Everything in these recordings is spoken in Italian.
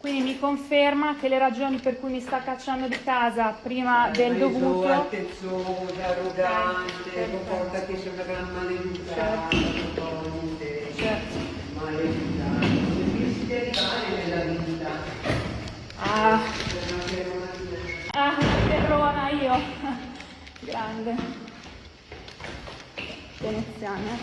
Quindi mi conferma che le ragioni per cui mi sta cacciando di casa prima del dovuto... Altezzosa, arrogante, comportati, sei una gran maleducata, Certo. maleducata. Non si deve fare nella vita. Terrona io. Grande. Veneziani.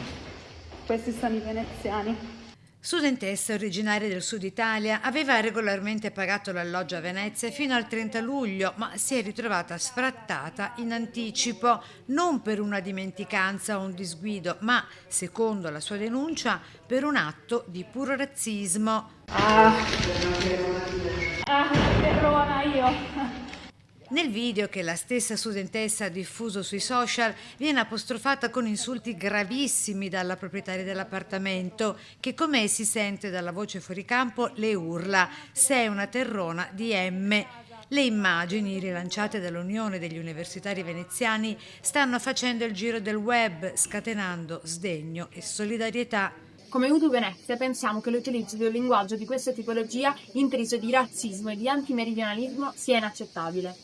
Questi sono i veneziani. Studentessa originaria del sud Italia, aveva regolarmente pagato l'alloggio a Venezia fino al 30 luglio, ma si è ritrovata sfrattata in anticipo, non per una dimenticanza o un disguido, ma, secondo la sua denuncia, per un atto di puro razzismo. Terrona io. Nel video che la stessa studentessa ha diffuso sui social viene apostrofata con insulti gravissimi dalla proprietaria dell'appartamento che, come si sente dalla voce fuori campo, le urla «Sei una terrona di M». Le immagini, rilanciate dall'Unione degli Universitari Veneziani, stanno facendo il giro del web, scatenando sdegno e solidarietà. Come UDU Venezia pensiamo che l'utilizzo di un linguaggio di questa tipologia, intriso di razzismo e di antimeridionalismo, sia inaccettabile.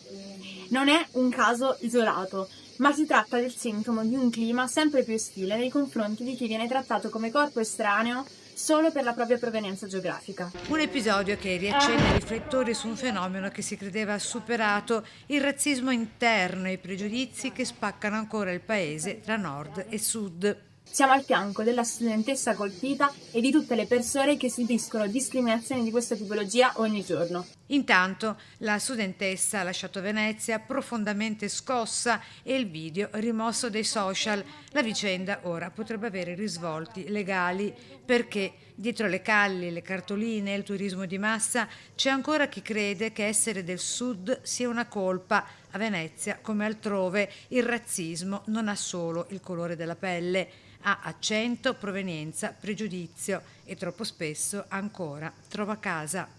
Non è un caso isolato, ma si tratta del sintomo di un clima sempre più ostile nei confronti di chi viene trattato come corpo estraneo solo per la propria provenienza geografica. Un episodio che riaccende i riflettori su un fenomeno che si credeva superato, il razzismo interno e i pregiudizi che spaccano ancora il paese tra nord e sud. Siamo al fianco della studentessa colpita e di tutte le persone che subiscono discriminazioni di questa tipologia ogni giorno. Intanto la studentessa ha lasciato Venezia profondamente scossa e il video rimosso dai social. La vicenda ora potrebbe avere risvolti legali perché dietro le calli, le cartoline e il turismo di massa c'è ancora chi crede che essere del sud sia una colpa. A Venezia, come altrove, il razzismo non ha solo il colore della pelle, ha accento, provenienza, pregiudizio e troppo spesso ancora trova casa.